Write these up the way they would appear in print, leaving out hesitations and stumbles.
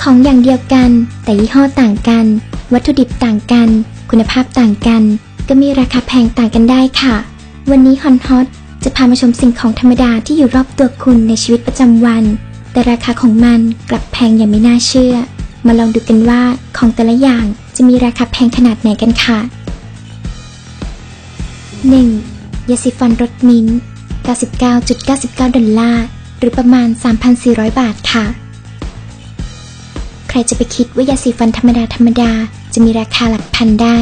ของอย่างเดียวกันแต่ยี่ห้อต่างกันวัตถุดิบต่างกันคุณภาพต่างกันก็มีราคาแพงต่างกันได้ค่ะวันนี้ฮอนฮอตจะพามาชมสิ่งของธรรมดาที่อยู่รอบตัวคุณในชีวิตประจำวันแต่ราคาของมันกลับแพงอย่างไม่น่าเชื่อมาลองดูกันว่าของแต่ละอย่างจะมีราคาแพงขนาดไหนกันค่ะ 1. ยาสีฟันรสมิ้นท์ $99.99 หรือประมาณ 3,400 บาทค่ะใครจะไปคิดว่ายาสีฟันธรรมดาจะมีราคาหลักพันได้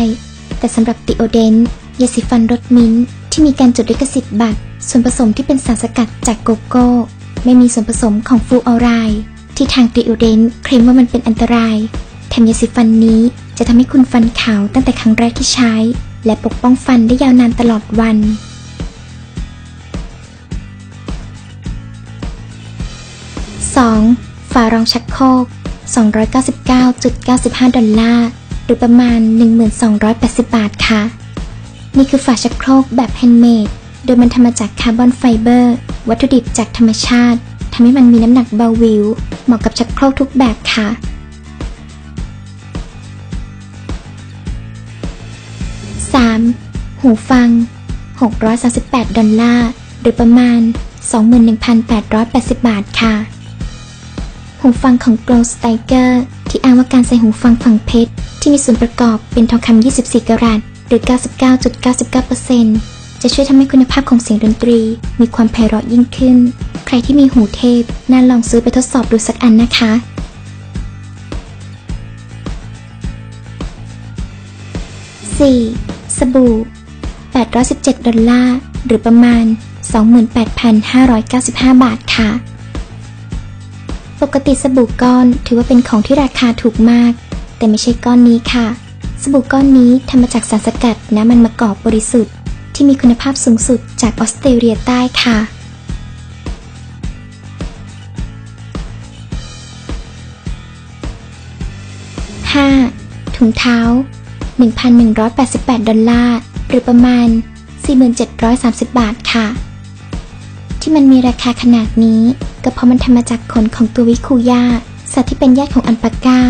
แต่สำหรับติโอเดนต์ยาสีฟันรสมิ้นท์ที่มีการจดลิขสิทธิ์บัตรส่วนผสมที่เป็นสารสกัดจากโกโก้ไม่มีส่วนผสมของฟลูออไรด์ที่ทางติโอเดนต์เคลมว่ามันเป็นอันตรายแถมยาสีฟันนี้จะทำให้คุณฟันขาวตั้งแต่ครั้งแรกที่ใช้และปกป้องฟันได้ยาวนานตลอดวัน 2. ฝารองชักโครก$299.95 หรือประมาณ 1,280 บาทค่ะนี่คือฝาชักโครกแบบแฮนด์เมดโดยมันทำมาจากคาร์บอนไฟเบอร์วัตถุดิบจากธรรมชาติทำให้มันมีน้ำหนักเบาวิวเหมาะกับชักโครกทุกแบบค่ะ 3. หูฟัง$638หรือประมาณ 21,880 บาทค่ะหูฟังของ Glow Sticker ที่อ้างว่าการใส่หูฟังฝังเพชรที่มีส่วนประกอบเป็นทองคำ24 กะรัตหรือ 99.99% จะช่วยทำให้คุณภาพของเสียงดนตรีมีความไพเราะยิ่งขึ้นใครที่มีหูเทพน่าลองซื้อไปทดสอบดูสักอันนะคะ 4. สบู่$817หรือประมาณ 28,595 บาทค่ะปกติสบู่ก้อนถือว่าเป็นของที่ราคาถูกมากแต่ไม่ใช่ก้อนนี้ค่ะสบู่ก้อนนี้ทำมาจากสารสกัดน้ำมันมะกอกบริสุทธิ์ที่มีคุณภาพสูงสุดจากออสเตรเลียใต้ค่ะ 5. ถุงเท้า$1,188หรือประมาณ 4,730 บาทค่ะที่มันมีราคาขนาดนี้ก็เพราะมันทำมาจากขนของตัววิคูย่าสัตว์ที่เป็นญาติของอัลปาก้า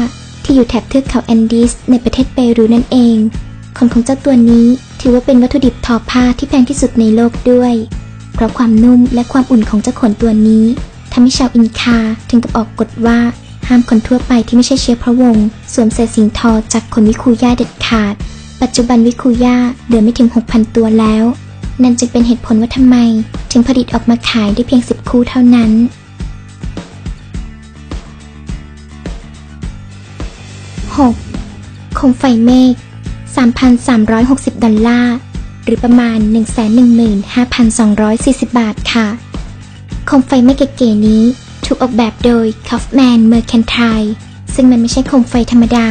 ที่อยู่แถบเทือกเขาแอนดีสในประเทศเปรูนั่นเองขนของเจ้าตัวนี้ถือว่าเป็นวัตถุดิบทอผ้าที่แพงที่สุดในโลกด้วยเพราะความนุ่มและความอุ่นของเจ้าขนตัวนี้ทำให้ชาวอินคาถึงกับออกกฎว่าห้ามคนทั่วไปที่ไม่ใช่เชื้อพระวงศ์สวมใส่สิ่งทอจากขนวิคูย่าเด็ดขาดปัจจุบันวิคูย่าเหลือไม่ถึง 6,000 ตัวแล้วนั่นจึงเป็นเหตุผลว่าทำไมถึงผลิตออกมาขายได้เพียง10 คู่เท่านั้น 6. โคมไฟเมฆ$3,360หรือประมาณ 115,240 บาทค่ะโคมไฟเมฆเก๋ๆนี้ถูกออกแบบโดย Kaufman Mercantile ซึ่งมันไม่ใช่โคมไฟธรรมดา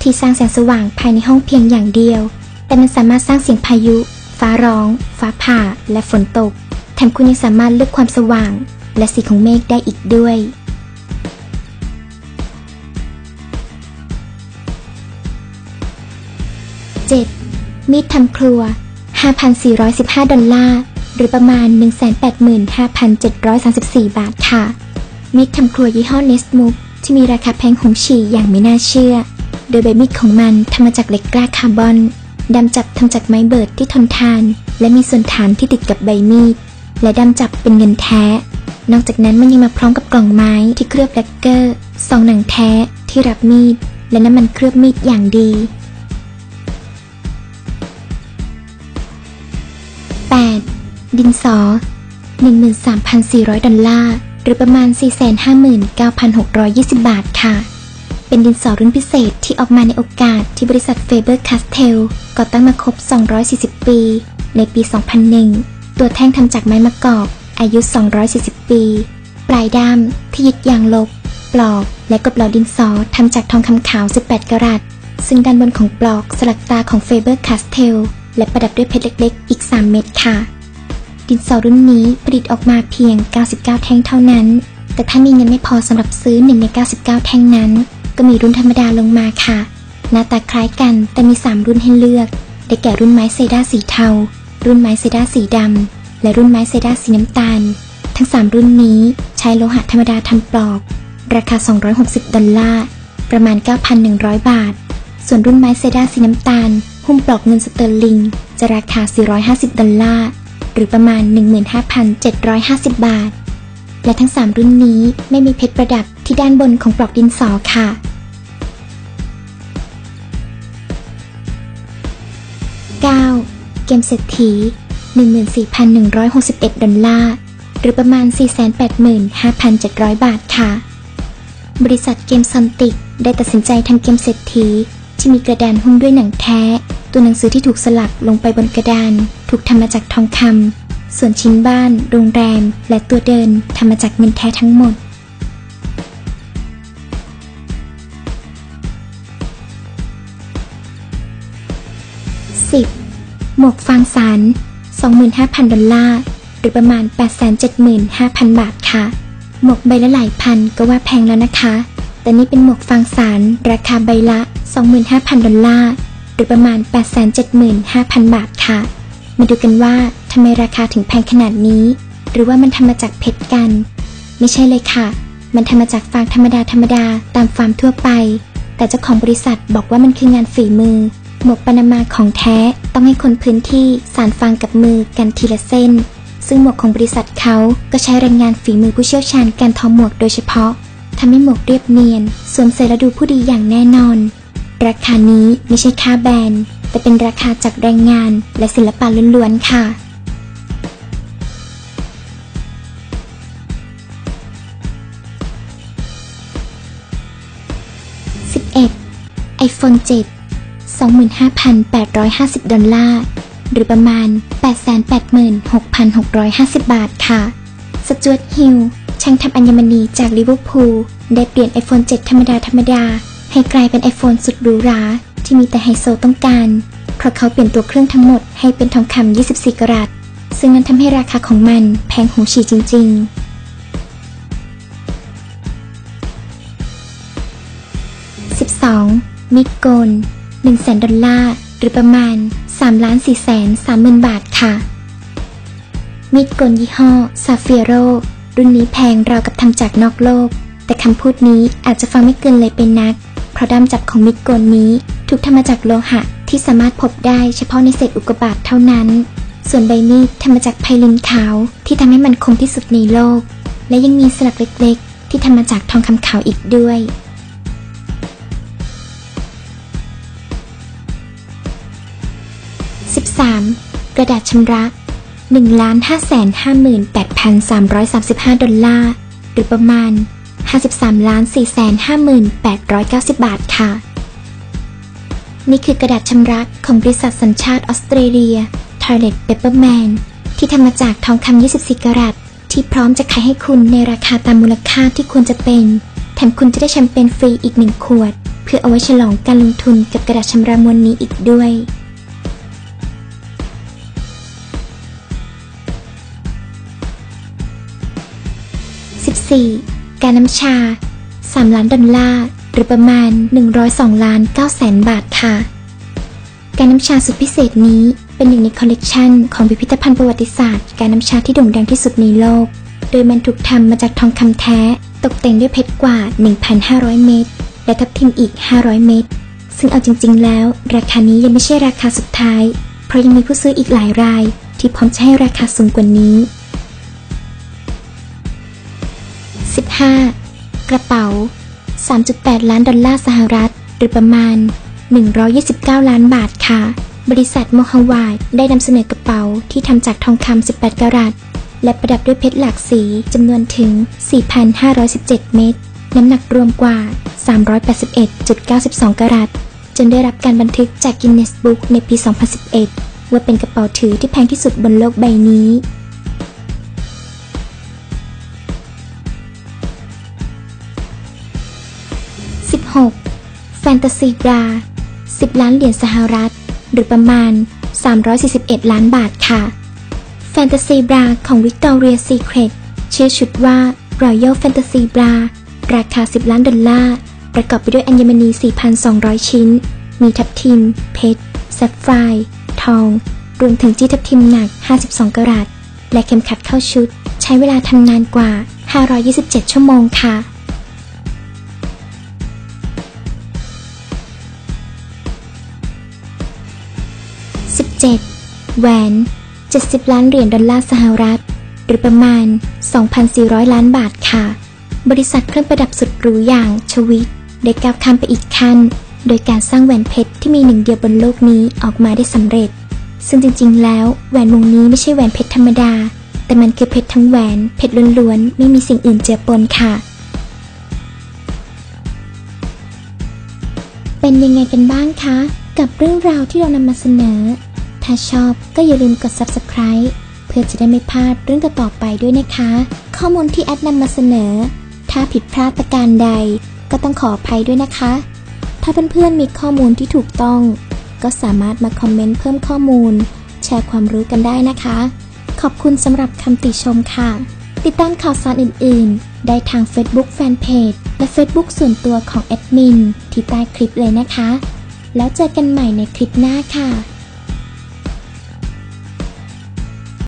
ที่สร้างแสงสว่างภายในห้องเพียงอย่างเดียวแต่มันสามารถสร้างเสียงพายุฟ้าร้องฟ้าผ่าและฝนตกแถมคุณยังสามารถเลือกความสว่างและสีของเมฆได้อีกด้วย 7. มีดทำครัว$5,415หรือประมาณ 185,734 บาทค่ะมีดทำครัวยี่ห้อ Nestmove ที่มีราคาแพงหงฉี่อย่างไม่น่าเชื่อโดยใบมีดของมันทำมาจากเหล็กกล้าคาร์บอนด้ามจับทำจากไม้เบิร์ดที่ทนทานและมีส่วนฐานที่ติดกับใบมีดและด้ามจับเป็นเงินแท้นอกจากนั้นมันยังมาพร้อมกับกล่องไม้ที่เคลือบแลกเกอร์ซองหนังแท้ที่รับมีดและน้ำมันเคลือบมีดอย่างดี 8. ดินสอ$13,400หรือประมาณ 459,620 บาทค่ะเป็นดินสอรุ่นพิเศษที่ออกมาในโอกาสที่บริษัท Faber-Castell ก่อตั้งมาครบ240 ปีในปี 2001 ตัวแท่งทำจากไม้มะกอกอายุ240 ปีปลายด้ามที่ยึดยางลบปลอกและกบเหลาดินสอทำจากทองคำขาว18 กะรัตซึ่งด้านบนของปลอกสลักตาของ Faber-Castell และประดับด้วยเพชรเล็กๆอีก3 เม็ดค่ะดินสอรุ่นนี้ผลิตออกมาเพียง99 แท่งเท่านั้นแต่ถ้ามีเงินไม่พอสำหรับซื้อ1 ใน 99 แท่งนั้นก็ ก็มีรุ่นธรรมดาลงมาค่ะหน้าตาคล้ายกันแต่มี3รุ่นให้เลือกได้แก่รุ่นไม้เซด้าสีเทารุ่นไม้เซด้าสีดำและรุ่นไม้เซด้าสีน้ำตาลทั้ง3รุ่นนี้ใช้โลหะธรรมดาทำปลอกราคา$260ประมาณ 9,100 บาทส่วนรุ่นไม้เซด้าสีน้ำตาลหุ้มปลอกเงินสเตอร์ลิงจะราคา$450หรือประมาณ 15,750 บาทและทั้ง3รุ่นนี้ไม่มีเพชรประดับที่ด้านบนของปลอกดินสอค่ะ9เกมเศรษฐี$14,161หรือประมาณ 485,700 บาทค่ะบริษัทเกมซอนติกได้ตัดสินใจทำเกมเศรษฐีที่มีกระดานหุ้มด้วยหนังแท้ตัวหนังสือที่ถูกสลักลงไปบนกระดานถูกทำมาจากทองคำส่วนชิ้นบ้านโรงแรมและตัวเดินทำมาจากเงินแท้ทั้งหมด10หมวกฟางสาร $25,000หรือประมาณ 875,000 บาทค่ะหมวกใบละหลายพันก็ว่าแพงแล้วนะคะแต่นี่เป็นหมวกฟางสารราคาใบละ $25,000หรือประมาณ 875,000 บาทค่ะมาดูกันว่าทำไมราคาถึงแพงขนาดนี้หรือว่ามันทำมาจากเพชรกันไม่ใช่เลยค่ะมันทำมาจากฟางธรรมดาตามฟาร์มทั่วไปแต่เจ้าของบริษัทบอกว่ามันคืองานฝีมือหมวกปานามาของแท้ต้องให้คนพื้นที่สานฟางกับมือกันทีละเส้นซึ่งหมวกของบริษัทเขาก็ใช้แรงงานฝีมือผู้เชี่ยวชาญการทอหมวกโดยเฉพาะทำให้หมวกเรียบเนียนสวมใส่และดูผู้ดีอย่างแน่นอนราคานี้ไม่ใช่ค่าแบรนด์แต่เป็นราคาจากแรงงานและศิลปะล้วนๆค่ะ11 iPhone 7 $25,850หรือประมาณ 886,650 บาทค่ะสจ๊วตฮิลช่างทำอัญมณีจากลิเวอร์พูลได้เปลี่ยน iPhone 7 ธรรมดาให้กลายเป็น iPhone สุดหรูหราที่มีแต่ไฮโซต้องการเพราะเขาเปลี่ยนตัวเครื่องทั้งหมดให้เป็นทองคำ24 กะรัตซึ่งนั้นทำให้ราคาของมันแพงหูฉี่จริงๆ12มิดโกล$100,000หรือประมาณ 3,430,000 บาทค่ะมีดโกนยี่ห้อซาเฟียโรรุ่นนี้แพงราวกับทำจากนอกโลกแต่คำพูดนี้อาจจะฟังไม่เกินเลยเป็นนักเพราะด้ามจับของมีดโกนนี้ถูกทำมาจากโลหะที่สามารถพบได้เฉพาะในเศษอุกกาบาตเท่านั้นส่วนใบมีดทำมาจากไพลินขาวที่ทำให้มันคงที่สุดในโลกและยังมีสลักเล็กๆที่ทำมาจากทองคำขาวอีกด้วย13กระดาษชำระ $1,558,335 หรือประมาณ 53,450,890 บาทค่ะนี่คือกระดาษชำระของบริษัทสัญชาติออสเตรเลีย Toilet Paperman ที่ทำมาจากทองคำ24 กะรัตที่พร้อมจะขายให้คุณในราคาตามมูลค่าที่ควรจะเป็นแถมคุณจะได้แชมเปญฟรีอีก1 ขวดเพื่อเอาไว้ฉลองการลงทุนกับกระดาษชำระมวลนี้อีกด้วย14การน้ำชา$3 ล้านหรือประมาณ 102,900,000 บาทค่ะการน้ำชาสุดพิเศษนี้เป็นหนึ่งในคอลเลกชันของพิพิธภัณฑ์ประวัติศาสตร์การน้ำชาที่โด่งดังที่สุดในโลกโดยมันถูกทำมาจากทองคำแท้ตกแต่งด้วยเพชรกว่า 1,500 เม็ดและทับทิมอีก500 เม็ดซึ่งเอาจริงๆแล้วราคานี้ยังไม่ใช่ราคาสุดท้ายเพราะยังมีผู้ซื้ออีกหลายรายที่พร้อมจะให้ราคาสูงกว่านี้15กระเป๋า$3.8 ล้านสหรัฐหรือประมาณ129 ล้านบาทค่ะบริษัทโมฮาวาดได้นำเสนอกระเป๋าที่ทำจากทองคำ18 กะรัตและประดับด้วยเพชรหลากสีจำนวนถึง 4,517 เม็ดน้ำหนักรวมกว่า 381.92 กะรัตจนได้รับการบันทึกจากกินเนสบุ๊กในปี 2011ว่าเป็นกระเป๋าถือที่แพงที่สุดบนโลกใบนี้16แฟนตาซีบรา$10 ล้านสหรัฐหรือประมาณ341 ล้านบาทค่ะแฟนตาซีบราของ Victoria's Secret ชื่อชุดว่า Royal Fantasy Bra ราคา$10 ล้านป ประกอบไปด้วยอัญมณี 4,200 ชิ้น มีทับทิม เพชร แซฟไฟร์ ทอง รวมถึงจี้ทับทิมหนัก 52 กะรัต และเข็มขัดเข้าชุด ใช้เวลาทำงานกว่า 527 ชั่วโมงค่ะ 17. แหวน 70 ล้านเหรียญดอลลาร์สหรัฐหรือประมาณ 2,400 ล้านบาทค่ะ บริษัทเครื่องประดับสุดหรูอย่างชวิตได้ก้าวข้ามไปอีกขั้นโดยการสร้างแหวนเพชรที่มีหนึ่งเดียวบนโลกนี้ออกมาได้สำเร็จซึ่งจริงๆแล้วแหวนวงนี้ไม่ใช่แหวนเพชรธรรมดาแต่มันคือเพชรทั้งแหวนเพชรล้วนๆไม่มีสิ่งอื่นเจือปนค่ะเป็นยังไงกันบ้างคะกับเรื่องราวที่เรานำมาเสนอถ้าชอบก็อย่าลืมกด Subscribe เพื่อจะได้ไม่พลาดเรื่องต่อไปด้วยนะคะข้อมูลที่แอดนำมาเสนอถ้าผิดพลาดประการใดก็ต้องขออภัยด้วยนะคะถ้าเพื่อนๆมีข้อมูลที่ถูกต้องก็สามารถมาคอมเมนต์เพิ่มข้อมูลแชร์ความรู้กันได้นะคะขอบคุณสำหรับคำติชมค่ะติดตามข่าวสารอื่นๆได้ทาง Facebook Fanpage และ Facebook ส่วนตัวของแอดมินที่ใต้คลิปเลยนะคะแล้วเจอกันใหม่ในคลิปหน้าค่ะ